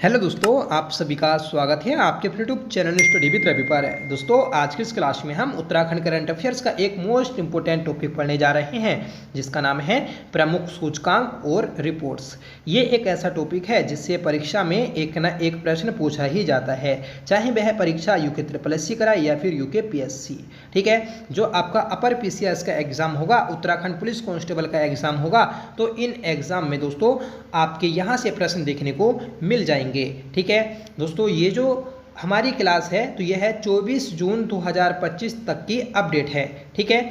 Hello दोस्तों, आप सभी का स्वागत है आपके YouTube channel study with Ravi पर। दोस्तों, आज की इस क्लास में हम उत्तराखंड करंट अफेयर्स का एक मोस्ट इंपोर्टेंट टॉपिक पढ़ने जा रहे हैं, जिसका नाम है प्रमुख सूचकांक और रिपोर्ट्स। ये एक ऐसा टॉपिक है जिससे परीक्षा में एक न एक प्रश्न पूछा ही जाता है, चाहे वह परीक्षा यूके SSC कराए या फिर यूके PSC। ठीक है, जो आपका अपर PCS का एग्जाम होगा, उत्तराखंड पुलिस कांस्टेबल का एग्जाम होगा, तो इन एग्जाम में दोस्तों आपके यहाँ से प्रश्न देखने को मिल जाएंगे। ठीक है दोस्तों, ये जो हमारी क्लास है तो यह है 24 जून 2025 तक की अपडेट है। ठीक है,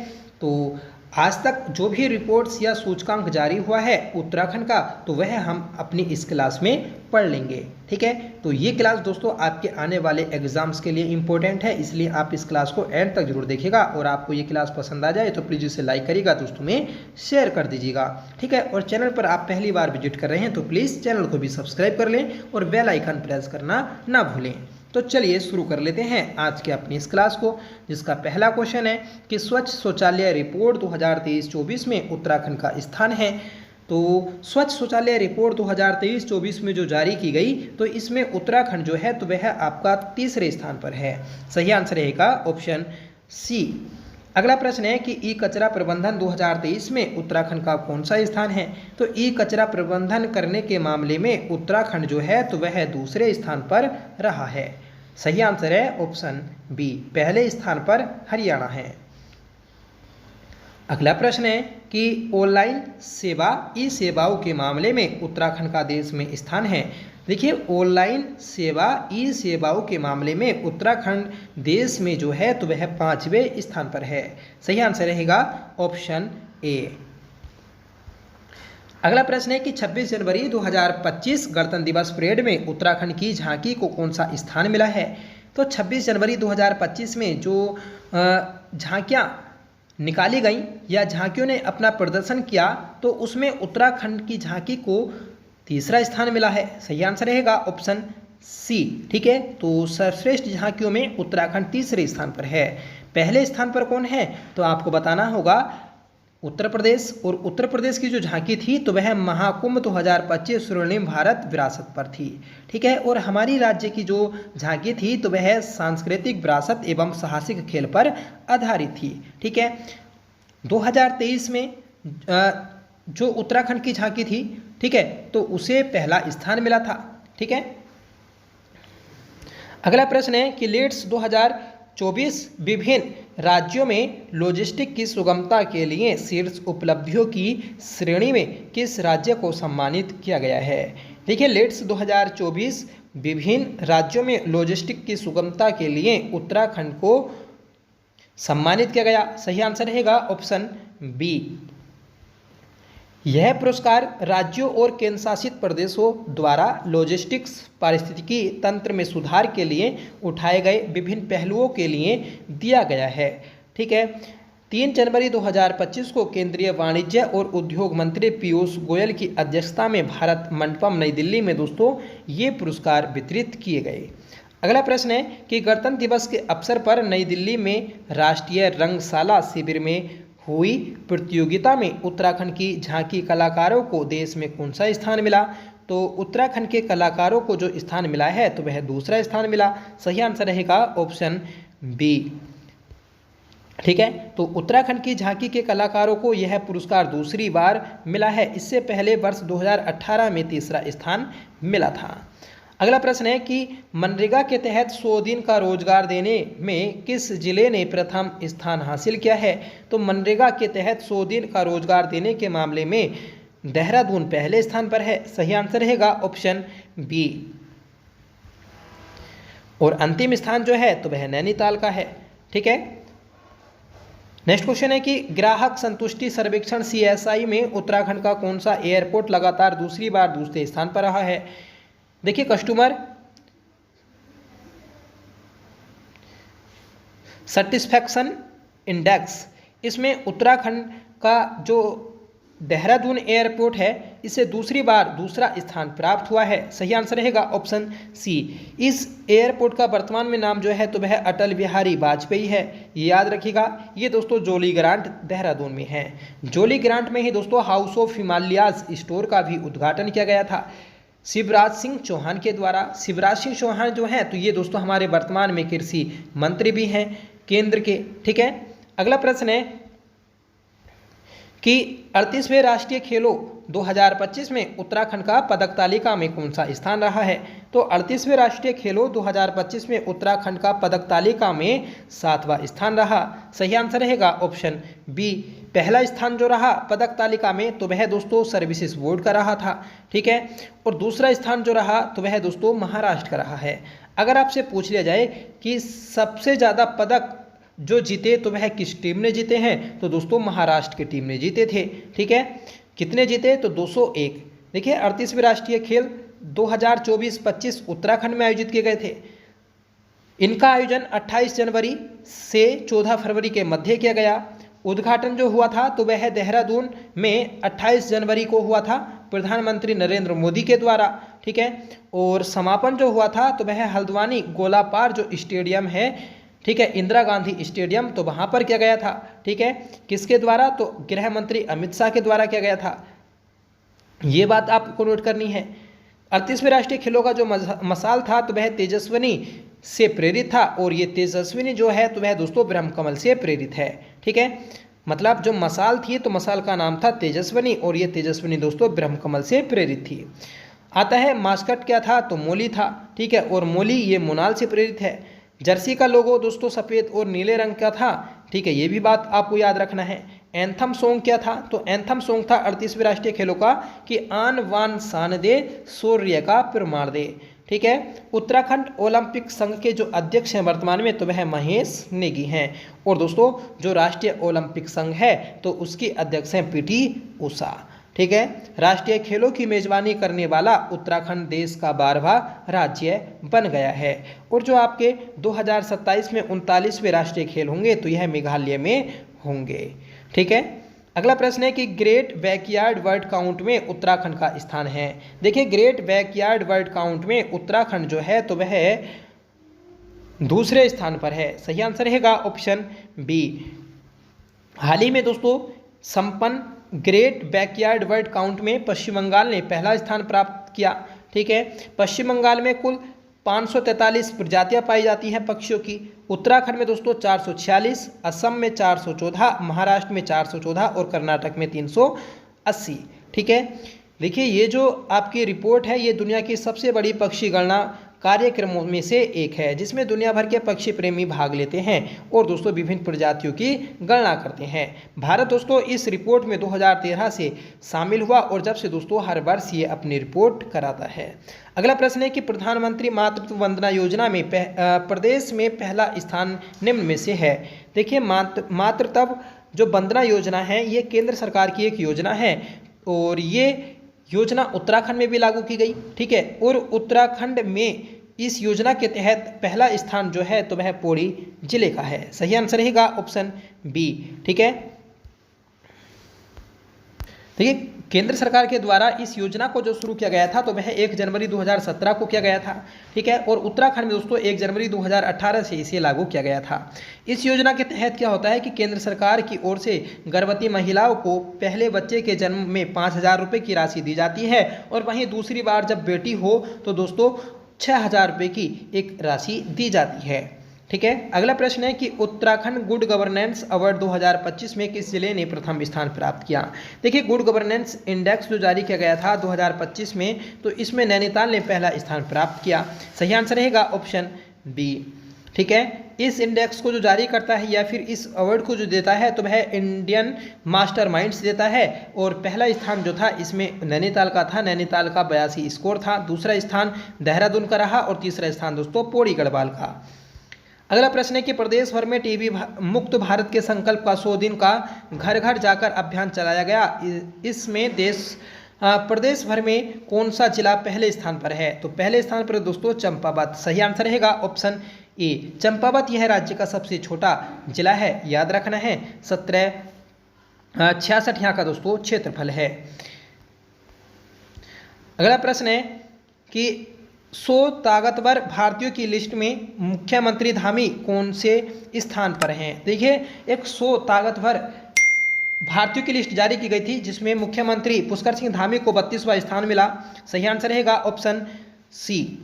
तो आज तक जो भी रिपोर्ट्स या सूचकांक जारी हुआ है उत्तराखंड का, तो वह हम अपनी इस क्लास में पढ़ लेंगे। ठीक है, तो ये क्लास दोस्तों आपके आने वाले एग्जाम्स के लिए इंपॉर्टेंट है, इसलिए आप इस क्लास को एंड तक जरूर देखिएगा। और आपको ये क्लास पसंद आ जाए तो प्लीज़ इसे लाइक करिएगा, दोस्तों में शेयर कर दीजिएगा। ठीक है, और चैनल पर आप पहली बार विजिट कर रहे हैं तो प्लीज़ चैनल को भी सब्सक्राइब कर लें और बेल आइकन प्रेस करना ना भूलें। तो चलिए शुरू कर लेते हैं आज के अपनी इस क्लास को, जिसका पहला क्वेश्चन है कि स्वच्छ शौचालय रिपोर्ट 2023-24 में उत्तराखंड का स्थान है। तो स्वच्छ शौचालय रिपोर्ट 2023-24 में जो जारी की गई, तो इसमें उत्तराखंड जो है तो वह आपका तीसरे स्थान पर है। सही आंसर रहेगा ऑप्शन सी। अगला प्रश्न है कि ई कचरा प्रबंधन 2023 में उत्तराखंड का कौन सा स्थान है। तो ई कचरा प्रबंधन करने के मामले में उत्तराखंड जो है तो वह दूसरे स्थान पर रहा है। सही आंसर है ऑप्शन बी, पहले स्थान पर हरियाणा है। अगला प्रश्न है कि ऑनलाइन सेवा ई सेवाओं के मामले में उत्तराखंड का देश में स्थान है। देखिए, ऑनलाइन सेवा ई सेवाओं के मामले में उत्तराखंड देश में जो है तो वह 5वें स्थान पर है। सही आंसर रहेगा ऑप्शन ए। अगला प्रश्न है कि 26 जनवरी 2025 गणतंत्र दिवस परेड में उत्तराखंड की झांकी को कौन सा स्थान मिला है। तो 26 जनवरी 2025 में जो झांकियाँ निकाली गई या झांकियों ने अपना प्रदर्शन किया, तो उसमें उत्तराखंड की झांकी को तीसरा स्थान मिला है। सही आंसर रहेगा ऑप्शन सी। ठीक है, तो सर्वश्रेष्ठ झांकियों में उत्तराखंड तीसरे स्थान पर है। पहले स्थान पर कौन है, तो आपको बताना होगा उत्तर प्रदेश। और उत्तर प्रदेश की जो झांकी थी तो वह महाकुंभ 2025 स्वर्णिम भारत विरासत पर थी। ठीक है, और हमारी राज्य की जो झांकी थी तो वह सांस्कृतिक विरासत एवं साहसिक खेल पर आधारित थी। ठीक है, 2023 में जो उत्तराखंड की झांकी थी, ठीक है, तो उसे पहला स्थान मिला था। ठीक है, अगला प्रश्न है कि लेट्स 2024 विभिन्न राज्यों में लॉजिस्टिक की सुगमता के लिए शीर्ष उपलब्धियों की श्रेणी में किस राज्य को सम्मानित किया गया है। देखिए, लेट्स 2024 विभिन्न राज्यों में लॉजिस्टिक की सुगमता के लिए उत्तराखंड को सम्मानित किया गया। सही आंसर रहेगा ऑप्शन बी। यह पुरस्कार राज्यों और केंद्र शासित प्रदेशों द्वारा लॉजिस्टिक्स पारिस्थितिकी तंत्र में सुधार के लिए उठाए गए विभिन्न पहलुओं के लिए दिया गया है। ठीक है, 3 जनवरी 2025 को केंद्रीय वाणिज्य और उद्योग मंत्री पीयूष गोयल की अध्यक्षता में भारत मंडपम नई दिल्ली में दोस्तों ये पुरस्कार वितरित किए गए। अगला प्रश्न है कि गणतंत्र दिवस के अवसर पर नई दिल्ली में राष्ट्रीय रंगशाला शिविर में हुई प्रतियोगिता में उत्तराखंड की झांकी कलाकारों को देश में कौन सा स्थान मिला। तो उत्तराखंड के कलाकारों को जो स्थान मिला है तो वह दूसरा स्थान मिला। सही आंसर रहेगा ऑप्शन बी। ठीक है, तो उत्तराखंड की झांकी के कलाकारों को यह पुरस्कार दूसरी बार मिला है। इससे पहले वर्ष 2018 में तीसरा स्थान मिला था। अगला प्रश्न है कि मनरेगा के तहत 100 दिन का रोजगार देने में किस जिले ने प्रथम स्थान हासिल किया है। तो मनरेगा के तहत 100 दिन का रोजगार देने के मामले में देहरादून पहले स्थान पर है। सही आंसर रहेगा ऑप्शन बी। और अंतिम स्थान जो है तो वह नैनीताल का है। ठीक है, नेक्स्ट क्वेश्चन है कि ग्राहक संतुष्टि सर्वेक्षण CSI में उत्तराखंड का कौन सा एयरपोर्ट लगातार दूसरी बार दूसरे स्थान पर रहा है। देखिए, कस्टमर सेटिस्फैक्शन इंडेक्स, इसमें उत्तराखंड का जो देहरादून एयरपोर्ट है इसे दूसरी बार दूसरा स्थान प्राप्त हुआ है। सही आंसर रहेगा ऑप्शन सी। इस एयरपोर्ट का वर्तमान में नाम जो है तो वह अटल बिहारी वाजपेयी है। ये याद रखिएगा। ये दोस्तों जोली ग्रांट देहरादून में है। जोली ग्रांट में ही दोस्तों हाउस ऑफ हिमालयाज स्टोर का भी उद्घाटन किया गया था। शिवराज सिंह चौहान के द्वारा। शिवराज सिंह चौहान जो हैं तो ये दोस्तों हमारे वर्तमान में कृषि मंत्री भी हैं केंद्र के। ठीक है, अगला प्रश्न है कि 38वें राष्ट्रीय खेलों 2025 में उत्तराखंड का पदक तालिका में कौन सा स्थान रहा है? तो 38वें राष्ट्रीय खेलों 2025 में उत्तराखंड का पदक तालिका में 7वां स्थान रहा। सही आंसर रहेगा ऑप्शन बी। पहला स्थान जो रहा पदक तालिका में तो वह दोस्तों सर्विसेज बोर्ड का रहा था। ठीक है, और दूसरा स्थान जो रहा तो वह दोस्तों महाराष्ट्र का रहा है। अगर आपसे पूछ लिया जाए कि सबसे ज़्यादा पदक जो जीते तो वह किस टीम ने जीते हैं, तो दोस्तों महाराष्ट्र की टीम ने जीते थे। ठीक है, कितने जीते तो 201। देखिए 38वें राष्ट्रीय खेल 2024-25 उत्तराखंड में आयोजित किए गए थे। इनका आयोजन 28 जनवरी से 14 फरवरी के मध्य किया गया। उद्घाटन जो हुआ था तो वह देहरादून में 28 जनवरी को हुआ था प्रधानमंत्री नरेंद्र मोदी के द्वारा। ठीक है, और समापन जो हुआ था तो वह हल्द्वानी गोलापार जो स्टेडियम है, ठीक है, इंदिरा गांधी स्टेडियम, तो वहाँ पर किया गया था। ठीक है, किसके द्वारा? तो गृह मंत्री अमित शाह के द्वारा किया गया था। ये बात आपको नोट करनी है। 38वें राष्ट्रीय खेलों का जो मसाल था तो वह तेजस्विनी से प्रेरित था, और ये तेजस्विनी जो है तो वह दोस्तों ब्रह्म कमल से प्रेरित है। ठीक है, मतलब जो मसाल थी तो मसाल का नाम था तेजस्विनी, और ये तेजस्विनी दोस्तों ब्रह्म कमल से प्रेरित थी। आता है मास्कट क्या था? तो मोली था। ठीक है, और मोली ये मोनाल से प्रेरित है। जर्सी का लोगो दोस्तों सफ़ेद और नीले रंग का था। ठीक है, ये भी बात आपको याद रखना है। एंथम सॉन्ग क्या था? तो एंथम सॉन्ग था 38वें राष्ट्रीय खेलों का कि आन वान शान दे शौर्य का प्रमाण दे। ठीक है, उत्तराखंड ओलंपिक संघ के जो अध्यक्ष हैं वर्तमान में तो वह महेश नेगी हैं, और दोस्तों जो राष्ट्रीय ओलंपिक संघ है तो उसकी अध्यक्ष हैं पीटी ऊषा। ठीक है, राष्ट्रीय खेलों की मेजबानी करने वाला उत्तराखंड देश का 12वां राज्य बन गया है। और जो आपके 2027 में 39वें राष्ट्रीय खेल होंगे तो यह मेघालय में होंगे। ठीक है, अगला प्रश्न है कि ग्रेट बैकयार्ड वर्ड काउंट में उत्तराखंड का स्थान है। देखिए ग्रेट बैकयार्ड वर्ड काउंट में उत्तराखंड जो है तो वह दूसरे स्थान पर है। सही आंसर रहेगा ऑप्शन बी। हाल ही में दोस्तों संपन्न ग्रेट बैकयार्ड वर्ड काउंट में पश्चिम बंगाल ने पहला स्थान प्राप्त किया। ठीक है, पश्चिम बंगाल में कुल 543 प्रजातियां पाई जाती हैं पक्षियों की। उत्तराखंड में दोस्तों 446, असम में 414, महाराष्ट्र में 414 और कर्नाटक में 380। ठीक है, देखिए ये जो आपकी रिपोर्ट है ये दुनिया की सबसे बड़ी पक्षी गणना कार्यक्रमों में से एक है, जिसमें दुनिया भर के पक्षी प्रेमी भाग लेते हैं और दोस्तों विभिन्न प्रजातियों की गणना करते हैं। भारत दोस्तों इस रिपोर्ट में 2013 से शामिल हुआ, और जब से दोस्तों हर वर्ष ये अपनी रिपोर्ट कराता है। अगला प्रश्न है कि प्रधानमंत्री मातृत्व वंदना योजना में प्रदेश में पहला स्थान निम्न में से है। देखिए मातृत्व जो वंदना योजना है ये केंद्र सरकार की एक योजना है, और ये योजना उत्तराखंड में भी लागू की गई। ठीक है, और उत्तराखंड में इस योजना के तहत पहला स्थान जो है तो वह पौड़ी जिले का है। सही आंसर रहेगा ऑप्शन बी। ठीक है, देखिए केंद्र सरकार के द्वारा इस योजना को जो शुरू किया गया था तो वह 1 जनवरी 2017 को किया गया था। ठीक है, और उत्तराखंड में दोस्तों 1 जनवरी 2018 से इसे लागू किया गया था। इस योजना के तहत क्या होता है कि केंद्र सरकार की ओर से गर्भवती महिलाओं को पहले बच्चे के जन्म में 5,000 रुपये की राशि दी जाती है, और वहीं दूसरी बार जब बेटी हो तो दोस्तों 6,000 रुपये की एक राशि दी जाती है। ठीक है, अगला प्रश्न है कि उत्तराखंड गुड गवर्नेंस अवार्ड 2025 में किस जिले ने प्रथम स्थान प्राप्त किया। देखिए गुड गवर्नेंस इंडेक्स जो जारी किया गया था 2025 में तो इसमें नैनीताल ने पहला स्थान प्राप्त किया। सही आंसर रहेगा ऑप्शन बी। ठीक है, इस इंडेक्स को जो जारी करता है या फिर इस अवार्ड को जो देता है तो वह इंडियन मास्टरमाइंड्स देता है, और पहला स्थान जो था इसमें नैनीताल का था। नैनीताल का 82 स्कोर था। दूसरा स्थान देहरादून का रहा, और तीसरा स्थान दोस्तों पौड़ी गढ़वाल का। अगला प्रश्न है कि प्रदेश भर में टीबी मुक्त भारत के संकल्प का 100 दिन का घर घर जाकर अभियान चलाया गया। इसमें प्रदेश भर में कौन सा जिला पहले स्थान पर है। तो पहले स्थान पर दोस्तों चंपावत। सही आंसर रहेगा ऑप्शन ए। चंपावत यह राज्य का सबसे छोटा जिला है, याद रखना है। 1766 यहाँ का दोस्तों क्षेत्रफल है। अगला प्रश्न है कि 100 ताकतवर भारतीयों की लिस्ट में मुख्यमंत्री धामी कौन से स्थान पर हैं। देखिए एक 100 ताकतवर भारतीयों की लिस्ट जारी की गई थी जिसमें मुख्यमंत्री पुष्कर सिंह धामी को 32वां स्थान मिला। सही आंसर रहेगा ऑप्शन सी।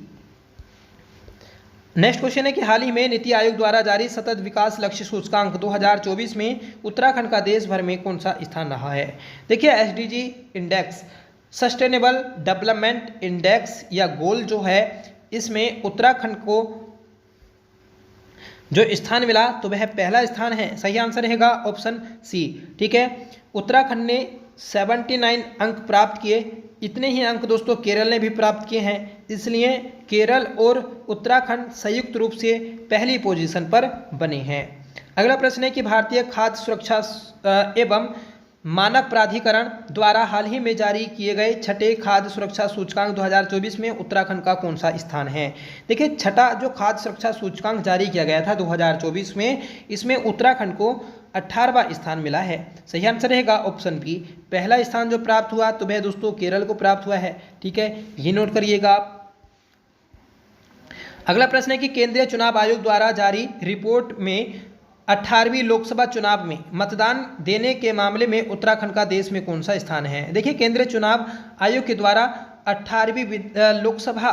नेक्स्ट क्वेश्चन है कि हाल ही में नीति आयोग द्वारा जारी सतत विकास लक्ष्य सूचकांक 2024 में उत्तराखंड का देश भर में कौन सा स्थान रहा है। देखिए SDG index, sustainable development index या गोल जो है, इसमें उत्तराखंड को जो स्थान मिला तो वह पहला स्थान है। सही आंसर रहेगा ऑप्शन सी। ठीक है, उत्तराखंड ने 79 अंक प्राप्त किए। इतने ही अंक दोस्तों केरल ने भी प्राप्त किए हैं, इसलिए केरल और उत्तराखंड संयुक्त रूप से पहली पोजीशन पर बने हैं। अगला प्रश्न है कि भारतीय खाद्य सुरक्षा एवं मानक प्राधिकरण द्वारा हाल ही में जारी किए गए छठे खाद्य सुरक्षा सूचकांक 2024 में उत्तराखंड का कौन सा स्थान है। देखिए छठा जो खाद्य सुरक्षा सूचकांक जारी किया गया था 2024 में, इसमें उत्तराखंड को 18वां स्थान मिला है। सही आंसर रहेगा ऑप्शन बी। पहला स्थान जो प्राप्त हुआ तो वह दोस्तों केरल को प्राप्त हुआ है। ठीक है, ये नोट करिएगा आप। अगला प्रश्न है कि केंद्रीय चुनाव आयोग द्वारा जारी रिपोर्ट में 18वीं लोकसभा चुनाव में मतदान देने के मामले में उत्तराखंड का देश में कौन सा स्थान है। देखिए केंद्रीय चुनाव आयोग के द्वारा 18वीं लोकसभा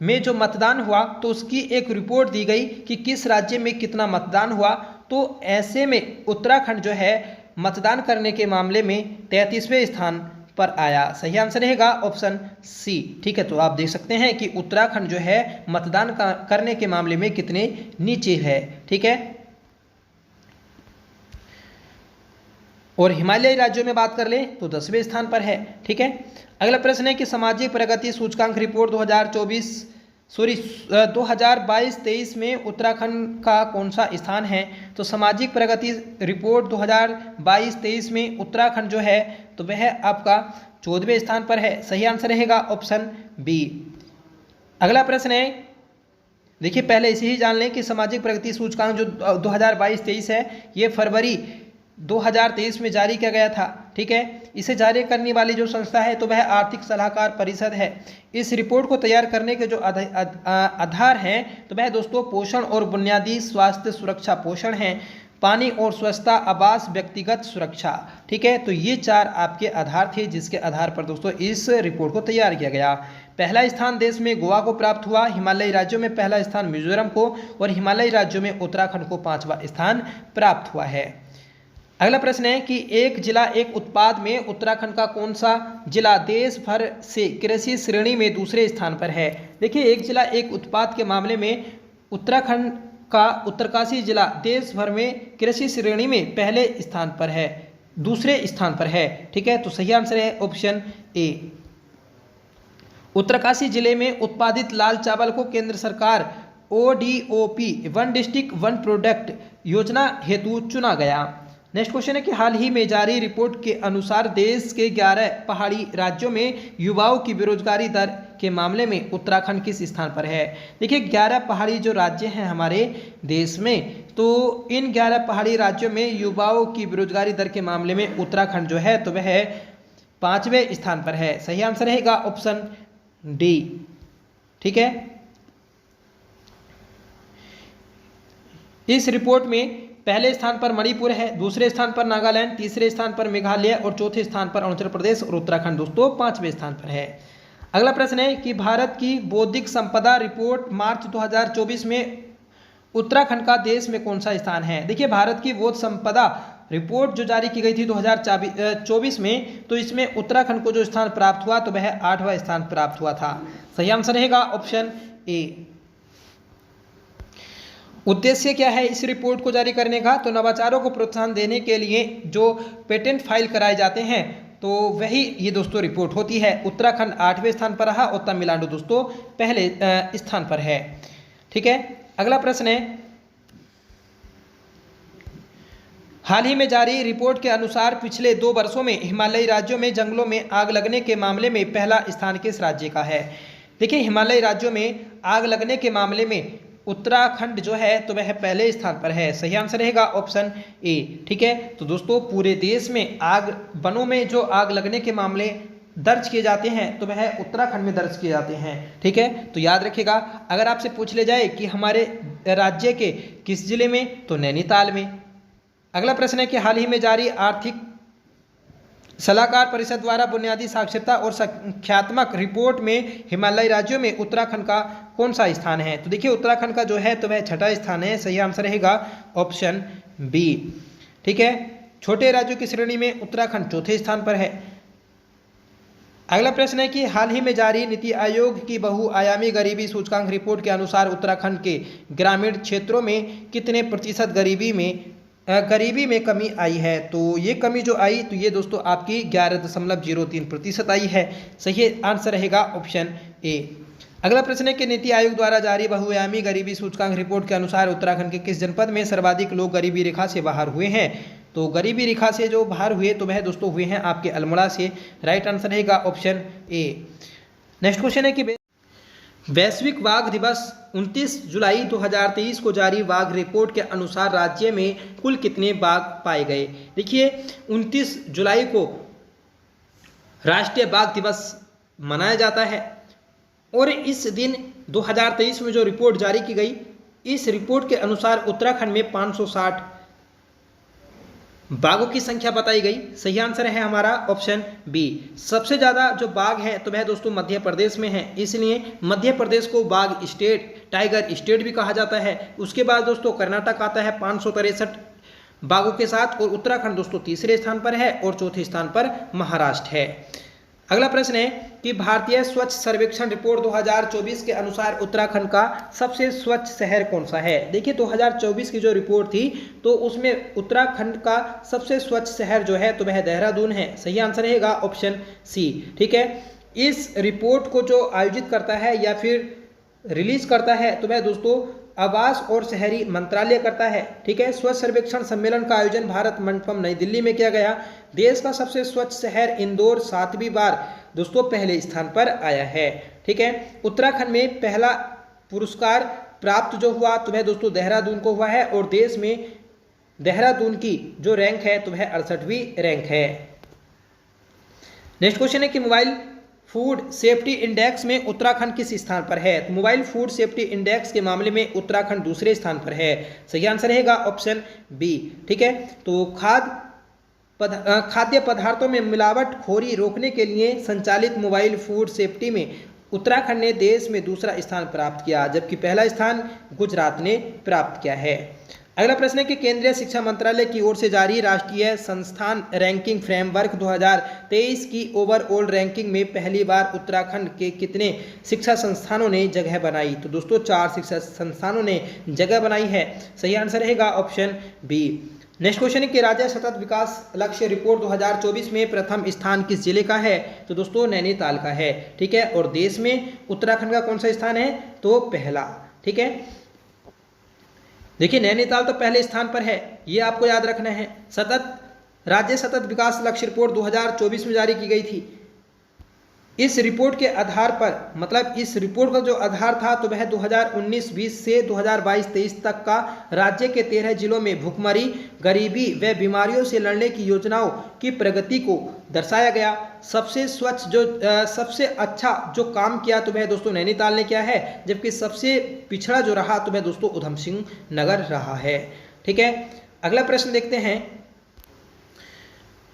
में जो मतदान हुआ तो उसकी एक रिपोर्ट दी गई कि किस राज्य में कितना मतदान हुआ। तो ऐसे में उत्तराखंड जो है मतदान करने के मामले में 33वें स्थान पर आया। सही आंसर रहेगा ऑप्शन सी। ठीक है, तो आप देख सकते हैं कि उत्तराखंड जो है मतदान करने के मामले में कितने नीचे है। ठीक है, और हिमालयी राज्यों में बात कर ले तो 10वें स्थान पर है। ठीक है, अगला प्रश्न है कि सामाजिक प्रगति सूचकांक रिपोर्ट 2022-23 में उत्तराखंड का कौन सा स्थान है। तो सामाजिक प्रगति रिपोर्ट 2022-23 में उत्तराखंड जो है तो वह आपका 14वें स्थान पर है। सही आंसर रहेगा ऑप्शन बी। अगला प्रश्न है, देखिए पहले इसे ही जान लें कि सामाजिक प्रगति सूचकांक जो 2022-23 है ये फरवरी 2023 में जारी किया गया था। ठीक है, इसे जारी करने वाली जो संस्था है तो वह आर्थिक सलाहकार परिषद है। इस रिपोर्ट को तैयार करने के जो आधार हैं तो वह दोस्तों पोषण और बुनियादी स्वास्थ्य सुरक्षा पोषण है, पानी और स्वच्छता, आवास, व्यक्तिगत सुरक्षा। ठीक है, तो ये 4 आपके आधार थे जिसके आधार पर दोस्तों इस रिपोर्ट को तैयार किया गया। पहला स्थान देश में गोवा को प्राप्त हुआ, हिमालयी राज्यों में पहला स्थान मिजोरम को और हिमालयी राज्यों में उत्तराखंड को 5वां स्थान प्राप्त हुआ है। अगला प्रश्न है कि एक जिला एक उत्पाद में उत्तराखंड का कौन सा जिला देश भर से कृषि श्रेणी में दूसरे स्थान पर है। देखिए एक जिला एक उत्पाद के मामले में उत्तराखंड का उत्तरकाशी जिला देश भर में कृषि श्रेणी में पहले स्थान पर है, दूसरे स्थान पर है। ठीक है, तो सही आंसर है ऑप्शन ए। उत्तरकाशी जिले में उत्पादित लाल चावल को केंद्र सरकार ODOP 1 डिस्ट्रिक्ट 1 प्रोडक्ट योजना हेतु चुना गया। नेक्स्ट क्वेश्चन है कि हाल ही में जारी रिपोर्ट के अनुसार देश के 11 पहाड़ी राज्यों में युवाओं की बेरोजगारी दर के मामले में उत्तराखंड किस स्थान पर है। देखिए 11 पहाड़ी जो राज्य हैं हमारे देश में, तो इन 11 पहाड़ी राज्यों में युवाओं की बेरोजगारी दर के मामले में उत्तराखंड जो है तो वह 5वें स्थान पर है। सही आंसर रहेगा ऑप्शन डी। ठीक है, इस रिपोर्ट में पहले स्थान पर मणिपुर है, दूसरे स्थान पर नागालैंड, तीसरे स्थान पर मेघालय और चौथे स्थान पर अरुणाचल प्रदेश और उत्तराखंड दोस्तों 5वें स्थान पर है। अगला प्रश्न है कि भारत की बौद्धिक संपदा रिपोर्ट मार्च 2024 में उत्तराखंड का देश में कौन सा स्थान है। देखिए भारत की बौद्ध संपदा रिपोर्ट जो जारी की गई थी 2024 में, तो इसमें उत्तराखंड को जो स्थान प्राप्त हुआ तो वह 8वां स्थान प्राप्त हुआ था। सही आंसर रहेगा ऑप्शन ए। उद्देश्य क्या है इस रिपोर्ट को जारी करने का, तो नवाचारों को प्रोत्साहन देने के लिए जो पेटेंट फाइल कराए जाते हैं तो वही ये दोस्तों रिपोर्ट होती है। उत्तराखंड 8वें स्थान पर रहा और तमिलनाडु दोस्तों पहले स्थान पर है। ठीक है, अगला प्रश्न है, हाल ही में जारी रिपोर्ट के अनुसार पिछले 2 वर्षों में हिमालयी राज्यों में जंगलों में आग लगने के मामले में पहला स्थान किस राज्य का है। देखिए हिमालयी राज्यों में आग लगने के मामले में उत्तराखंड जो है तो वह पहले स्थान पर है। सही आंसर रहेगा ऑप्शन ए। ठीक है, तो दोस्तों पूरे देश में आग, वनों में जो आग लगने के मामले दर्ज किए जाते हैं तो वह उत्तराखंड में दर्ज किए जाते हैं। ठीक है, तो याद रखिएगा अगर आपसे पूछ ले जाए कि हमारे राज्य के किस जिले में, तो नैनीताल में। अगला प्रश्न है कि हाल ही में जारी आर्थिक सलाहकार परिषद द्वारा बुनियादी साक्षरता और संख्यात्मक रिपोर्ट में हिमालयी राज्यों में उत्तराखंड का कौन सा स्थान है? तो देखिए उत्तराखंड का जो है तो वह छठा स्थान है। सही आंसर रहेगा ऑप्शन बी। ठीक है, छोटे राज्यों की श्रेणी में उत्तराखंड चौथे स्थान पर है। अगला प्रश्न है कि हाल ही में जारी नीति आयोग की बहुआयामी गरीबी सूचकांक रिपोर्ट के अनुसार उत्तराखंड के ग्रामीण क्षेत्रों में कितने प्रतिशत गरीबी में कमी आई है? तो ये कमी जो आई तो ये दोस्तों आपकी 11.03% आई है। सही आंसर रहेगा ऑप्शन ए। अगला प्रश्न है कि नीति आयोग द्वारा जारी बहुआयामी गरीबी सूचकांक रिपोर्ट के अनुसार उत्तराखंड के किस जनपद में सर्वाधिक लोग गरीबी रेखा से बाहर हुए हैं? तो गरीबी रेखा से जो बाहर हुए तो वह दोस्तों हुए हैं आपके अल्मोड़ा से। राइट आंसर रहेगा ऑप्शन ए। नेक्स्ट क्वेश्चन है कि वैश्विक बाघ दिवस 29 जुलाई 2023 को जारी बाघ रिपोर्ट के अनुसार राज्य में कुल कितने बाघ पाए गए? देखिए 29 जुलाई को राष्ट्रीय बाघ दिवस मनाया जाता है और इस दिन 2023 में जो रिपोर्ट जारी की गई, इस रिपोर्ट के अनुसार उत्तराखंड में 560 बाघों की संख्या बताई गई। सही आंसर है हमारा ऑप्शन बी। सबसे ज़्यादा जो बाघ है तो वह दोस्तों मध्य प्रदेश में है, इसलिए मध्य प्रदेश को बाघ स्टेट, टाइगर स्टेट भी कहा जाता है। उसके बाद दोस्तों कर्नाटक आता है 563 बाघों के साथ और उत्तराखंड दोस्तों तीसरे स्थान पर है और चौथे स्थान पर महाराष्ट्र है। अगला प्रश्न है कि भारतीय स्वच्छ सर्वेक्षण रिपोर्ट 2024 के अनुसार उत्तराखंड का सबसे स्वच्छ शहर कौन सा है? देखिए 2024 की जो रिपोर्ट थी तो उसमें उत्तराखंड का सबसे स्वच्छ शहर जो है तो वह देहरादून है। सही आंसर रहेगा ऑप्शन सी। ठीक है, इस रिपोर्ट को जो आयोजित करता है या फिर रिलीज करता है तो वह दोस्तों आवास और शहरी मंत्रालय करता है। ठीक है, स्वच्छ सर्वेक्षण सम्मेलन का आयोजन भारत मंडपम नई दिल्ली में किया गया। देश का सबसे स्वच्छ शहर इंदौर 7वीं बार दोस्तों पहले स्थान पर आया है। ठीक है, उत्तराखंड में पहला पुरस्कार प्राप्त जो हुआ तो वह दोस्तों देहरादून को हुआ है और देश में देहरादून की जो रैंक है तो वह 68वीं रैंक है। नेक्स्ट क्वेश्चन है कि मोबाइल फूड सेफ्टी इंडेक्स में उत्तराखंड किस स्थान पर है? तो मोबाइल फूड सेफ्टी इंडेक्स के मामले में उत्तराखंड दूसरे स्थान पर है। सही आंसर रहेगा ऑप्शन बी। ठीक है, तो खाद्य पदार्थों में मिलावटखोरी रोकने के लिए संचालित मोबाइल फूड सेफ्टी में उत्तराखंड ने देश में दूसरा स्थान प्राप्त किया, जबकि पहला स्थान गुजरात ने प्राप्त किया है। अगला प्रश्न है कि केंद्रीय शिक्षा मंत्रालय की ओर से जारी राष्ट्रीय संस्थान रैंकिंग फ्रेमवर्क 2023 की ओवरऑल रैंकिंग में पहली बार उत्तराखंड के कितने शिक्षा संस्थानों ने जगह बनाई? तो दोस्तों 4 शिक्षा संस्थानों ने जगह बनाई है। सही आंसर रहेगा ऑप्शन बी। नेक्स्ट क्वेश्चन है कि राज्य सतत विकास लक्ष्य रिपोर्ट 2024 में प्रथम स्थान किस जिले का है? तो दोस्तों नैनीताल का है। ठीक है, और देश में उत्तराखंड का कौन सा स्थान है? तो पहला। ठीक है, देखिए नैनीताल तो पहले स्थान पर है, ये आपको याद रखना है। राज्य सतत विकास लक्ष्य रिपोर्ट 2024 में जारी की गई थी। इस रिपोर्ट के आधार पर मतलब इस रिपोर्ट का जो आधार था तो वह 2019-20 से 2022-23 तक का राज्य के 13 जिलों में भूखमरी, गरीबी व बीमारियों से लड़ने की योजनाओं की प्रगति को दर्शाया गया। सबसे अच्छा जो काम किया तो वह दोस्तों नैनीताल ने किया है, जबकि सबसे पिछड़ा जो रहा तो वह दोस्तों उधम सिंह नगर रहा है। ठीक है, अगला प्रश्न देखते हैं।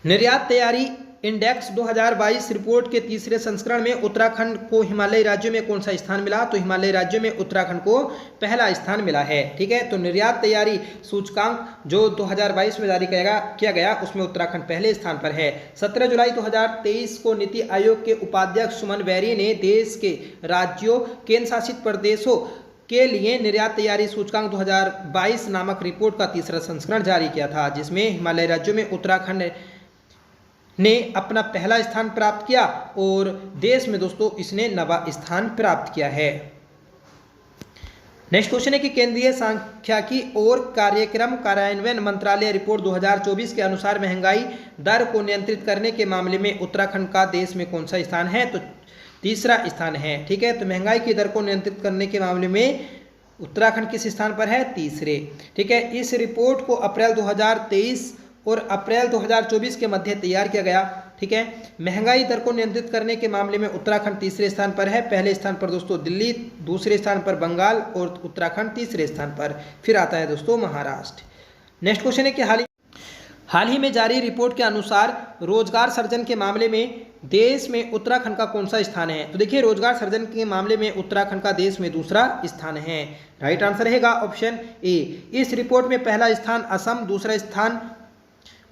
निर्यात तैयारी इंडेक्स 2022 रिपोर्ट के तीसरे संस्करण में उत्तराखंड को हिमालयी राज्यों में कौन सा स्थान मिला? तो हिमालयी राज्यों में उत्तराखंड को पहला स्थान मिला है। ठीक है, तो निर्यात तैयारी सूचकांक जो 2022 में जारी किया गया उसमें उत्तराखंड पहले स्थान पर है। 17 जुलाई 2023 को नीति आयोग के उपाध्यक्ष सुमन बैरी ने देश के राज्यों, केंद्र शासित प्रदेशों के लिए निर्यात तैयारी सूचकांक 2022 नामक रिपोर्ट का तीसरा संस्करण जारी किया था, जिसमें हिमालयी राज्यों में उत्तराखंड ने अपना पहला स्थान प्राप्त किया और देश में दोस्तों इसने 9वां स्थान प्राप्त किया है। नेक्स्ट क्वेश्चन है कि केंद्रीय सांख्यिकी और कार्यक्रम कार्यान्वयन मंत्रालय रिपोर्ट 2024 के अनुसार महंगाई दर को नियंत्रित करने के मामले में उत्तराखंड का देश में कौन सा स्थान है? तो तीसरा स्थान है। ठीक है, तो महंगाई की दर को नियंत्रित करने के मामले में उत्तराखंड किस स्थान पर है? तीसरे। ठीक है, इस रिपोर्ट को अप्रैल 2023 और अप्रैल 2024 के मध्य तैयार किया गया। ठीक है, महंगाई दर को नियंत्रित करने के मामले में उत्तराखंड तीसरे स्थान पर है। पहले स्थान पर दोस्तों दिल्ली, दूसरे स्थान पर बंगाल और उत्तराखंड तीसरे स्थान पर। फिर आता है दोस्तों महाराष्ट्र। नेक्स्ट क्वेश्चन है कि हाल ही में जारी रिपोर्ट के अनुसार रोजगार सृजन के मामले में देश में उत्तराखंड का कौन सा स्थान है? तो देखिए रोजगार सृजन के मामले में उत्तराखंड का देश में दूसरा स्थान है। राइट आंसर रहेगा ऑप्शन ए। इस रिपोर्ट में पहला स्थान असम, दूसरा स्थान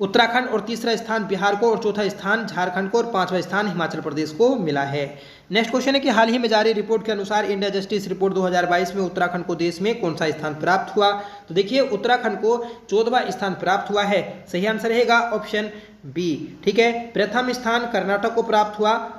उत्तराखंड और तीसरा स्थान बिहार को और चौथा स्थान झारखंड को और पांचवा स्थान हिमाचल प्रदेश को मिला है। नेक्स्ट क्वेश्चन है कि हाल ही में जारी रिपोर्ट के अनुसार इंडिया जस्टिस रिपोर्ट 2022 में उत्तराखंड को देश में कौन सा स्थान प्राप्त हुआ? तो देखिए उत्तराखंड को 14वां स्थान प्राप्त हुआ है। सही आंसर रहेगा ऑप्शन बी। ठीक है, प्रथम स्थान कर्नाटक को प्राप्त हुआ,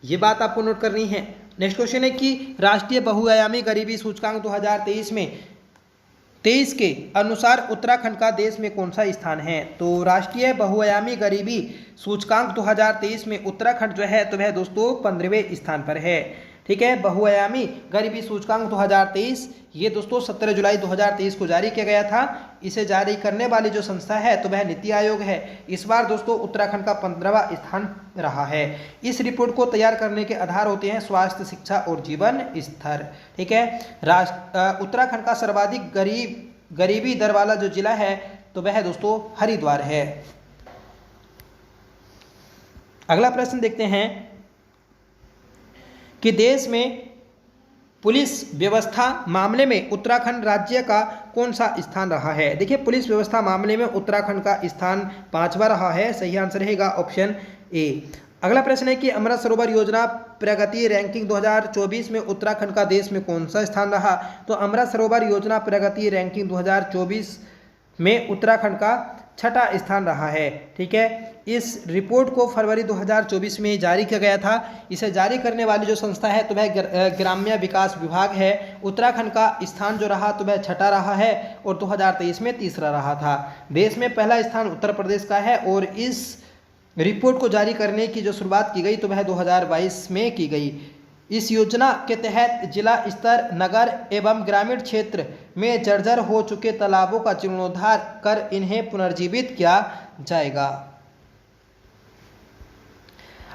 ये बात आपको नोट करनी है। नेक्स्ट क्वेश्चन है कि राष्ट्रीय बहुआयामी गरीबी सूचकांक 2023 के अनुसार उत्तराखंड का देश में कौन सा स्थान है? तो राष्ट्रीय बहुआयामी गरीबी सूचकांक 2023 में उत्तराखंड जो है तो वह दोस्तों 15वें स्थान पर है। ठीक है, बहुआयामी गरीबी सूचकांक 2023 ये दोस्तों 17 जुलाई 2023 को जारी किया गया था। इसे जारी करने वाली जो संस्था है तो वह नीति आयोग है। इस बार दोस्तों उत्तराखंड का 15वां स्थान रहा है। इस रिपोर्ट को तैयार करने के आधार होते हैं स्वास्थ्य, शिक्षा और जीवन स्तर। ठीक है, उत्तराखंड का सर्वाधिक गरीबी दर वाला जो जिला है तो वह दोस्तों हरिद्वार है। अगला प्रश्न देखते हैं कि देश में पुलिस व्यवस्था मामले में उत्तराखंड राज्य का कौन सा स्थान रहा है? देखिए पुलिस व्यवस्था मामले में उत्तराखंड का स्थान 5वां रहा है। सही आंसर रहेगा ऑप्शन ए। अगला प्रश्न है कि अमृत सरोवर योजना प्रगति रैंकिंग 2024 में उत्तराखंड का देश में कौन सा स्थान रहा? तो अमृत सरोवर योजना प्रगति रैंकिंग 2024 में उत्तराखंड का 6ठा स्थान रहा है। ठीक है, इस रिपोर्ट को फरवरी 2024 में जारी किया गया था। इसे जारी करने वाली जो संस्था है तो वह ग्राम्य विकास विभाग है। उत्तराखंड का स्थान जो रहा तो वह 6ठा रहा है और 2023 में तीसरा रहा था। देश में पहला स्थान उत्तर प्रदेश का है और इस रिपोर्ट को जारी करने की जो शुरुआत की गई तो वह 2022 में की गई। इस योजना के तहत जिला स्तर, नगर एवं ग्रामीण क्षेत्र में जर्जर हो चुके तालाबों का जीर्णोद्धार कर इन्हें पुनर्जीवित किया जाएगा।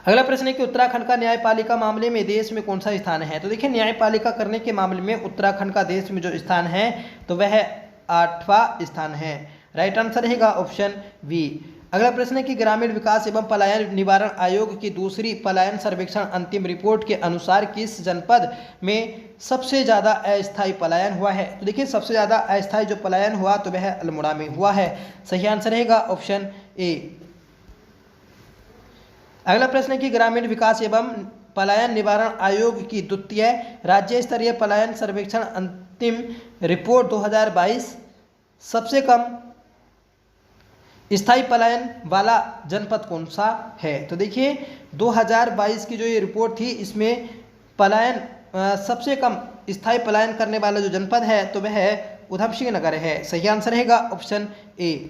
अगला प्रश्न है कि उत्तराखंड का न्यायपालिका मामले में देश में कौन सा स्थान है? तो देखिए न्यायपालिका करने के मामले में उत्तराखंड का देश में जो स्थान है तो वह 8वां स्थान है। राइट आंसर रहेगा ऑप्शन बी। अगला प्रश्न है कि ग्रामीण विकास एवं पलायन निवारण आयोग की दूसरी पलायन सर्वेक्षण अंतिम रिपोर्ट के अनुसार किस जनपद में सबसे ज़्यादा अस्थायी पलायन हुआ है? तो देखिए सबसे ज़्यादा अस्थायी जो पलायन हुआ तो वह अल्मोड़ा में हुआ है। सही आंसर रहेगा ऑप्शन ए। अगला प्रश्न है कि ग्रामीण विकास एवं पलायन निवारण आयोग की द्वितीय राज्य स्तरीय पलायन सर्वेक्षण अंतिम रिपोर्ट 2022 सबसे कम स्थायी पलायन वाला जनपद कौन सा है? तो देखिए 2022 की जो ये रिपोर्ट थी इसमें पलायन सबसे कम स्थायी पलायन करने वाला जो जनपद है तो वह उधमसिंह नगर है। सही आंसर रहेगा ऑप्शन ए।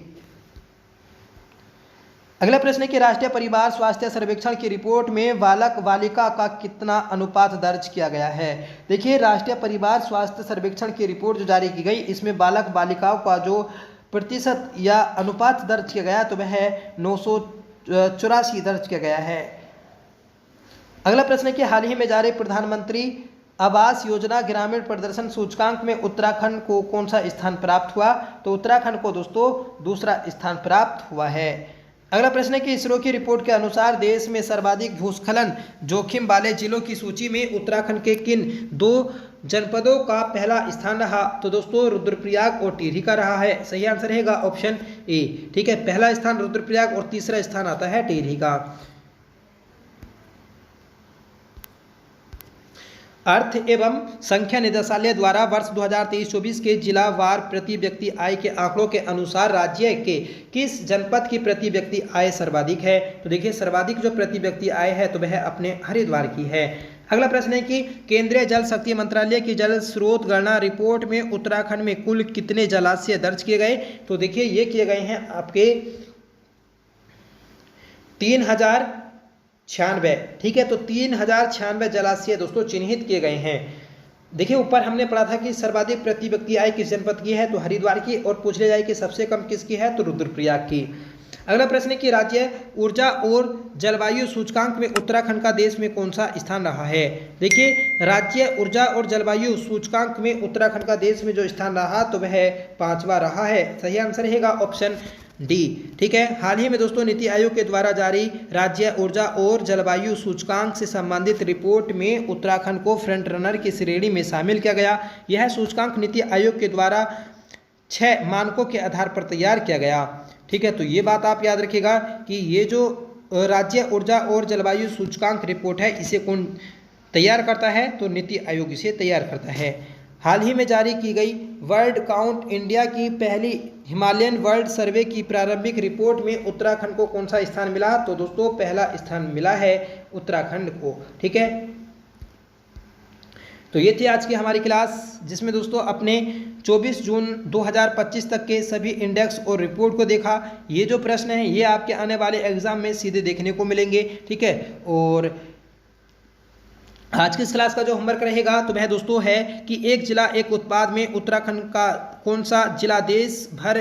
अगला प्रश्न है कि राष्ट्रीय परिवार स्वास्थ्य सर्वेक्षण की रिपोर्ट में बालक बालिका का कितना अनुपात दर्ज किया गया है? देखिए राष्ट्रीय परिवार स्वास्थ्य सर्वेक्षण की रिपोर्ट जो जारी की गई इसमें बालक बालिकाओं का जो प्रतिशत या अनुपात दर्ज किया गया तो वह 984 दर्ज किया गया है। अगला प्रश्न है कि हाल ही में जारी प्रधानमंत्री आवास योजना ग्रामीण प्रदर्शन सूचकांक में उत्तराखंड को कौन सा स्थान प्राप्त हुआ? तो उत्तराखंड को दोस्तों दूसरा स्थान प्राप्त हुआ है। अगला प्रश्न है कि इसरो की रिपोर्ट के अनुसार देश में सर्वाधिक भूस्खलन जोखिम वाले जिलों की सूची में उत्तराखंड के किन 2 जनपदों का पहला स्थान रहा? तो दोस्तों रुद्रप्रयाग और टिहरी का रहा है। सही आंसर रहेगा ऑप्शन ए। ठीक है, पहला स्थान रुद्रप्रयाग और तीसरा स्थान आता है टिहरी का। अर्थ एवं संख्या निदेशालय द्वारा वर्ष 2023-24 के जिलावार प्रति व्यक्ति आय के आंकड़ों के अनुसार राज्य के किस जनपद की प्रति व्यक्ति आय सर्वाधिक है? तो देखिए सर्वाधिक जो प्रति व्यक्ति आय है तो वह अपने हरिद्वार की है। अगला प्रश्न है कि केंद्रीय जल शक्ति मंत्रालय की जल स्रोत गणना रिपोर्ट में उत्तराखंड में कुल कितने जलाशय दर्ज किए गए? तो देखिए ये किए गए हैं आपके 3096। ठीक है, तो 3096 जलाशय दोस्तों चिन्हित किए गए हैं। देखिए ऊपर हमने पढ़ा था कि सर्वाधिक प्रति व्यक्ति आय किस जनपद की है? तो हरिद्वार की, और पूछ लिया जाए कि सबसे कम किसकी है? तो रुद्रप्रयाग की। अगला प्रश्न है कि राज्य ऊर्जा और जलवायु सूचकांक में उत्तराखंड का देश में कौन सा स्थान रहा है? देखिए राज्य ऊर्जा और जलवायु सूचकांक में उत्तराखंड का देश में जो स्थान रहा तो वह 5वां रहा है। सही आंसर रहेगा ऑप्शन डी। ठीक है, हाल ही में दोस्तों नीति आयोग के द्वारा जारी राज्य ऊर्जा और जलवायु सूचकांक से संबंधित रिपोर्ट में उत्तराखंड को फ्रंट रनर की श्रेणी में शामिल किया गया। यह सूचकांक नीति आयोग के द्वारा 6 मानकों के आधार पर तैयार किया गया। ठीक है, तो ये बात आप याद रखिएगा कि ये जो राज्य ऊर्जा और जलवायु सूचकांक रिपोर्ट है इसे कौन तैयार करता है, तो नीति आयोग इसे तैयार करता है। हाल ही में जारी की गई वर्ल्ड काउंट इंडिया की पहली हिमालयन वर्ल्ड सर्वे की प्रारंभिक रिपोर्ट में उत्तराखंड को कौन सा स्थान मिला, तो दोस्तों पहला स्थान मिला है उत्तराखंड को। ठीक है, तो ये थी आज की हमारी क्लास, जिसमें दोस्तों अपने 24 जून 2025 तक के सभी इंडेक्स और रिपोर्ट को देखा। ये जो प्रश्न है ये आपके आने वाले एग्जाम में सीधे देखने को मिलेंगे। ठीक है, और आज की इस क्लास का जो होमवर्क रहेगा तो वह दोस्तों है कि एक जिला एक उत्पाद में उत्तराखंड का कौन सा जिला देश भर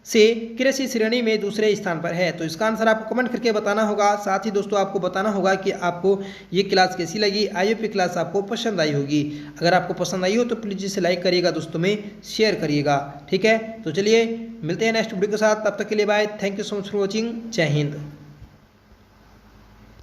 से कृषि श्रेणी में दूसरे स्थान पर है। तो इसका आंसर आपको कमेंट करके बताना होगा। साथ ही दोस्तों आपको बताना होगा कि आपको ये क्लास कैसी लगी, आईयूपी क्लास आपको पसंद आई होगी। अगर आपको पसंद आई हो तो प्लीज़ इसे लाइक करिएगा, दोस्तों में शेयर करिएगा। ठीक है, तो चलिए मिलते हैं नेक्स्ट वीडियो के साथ, तब तक के लिए bye. Thank you so much for watching. जय हिंद।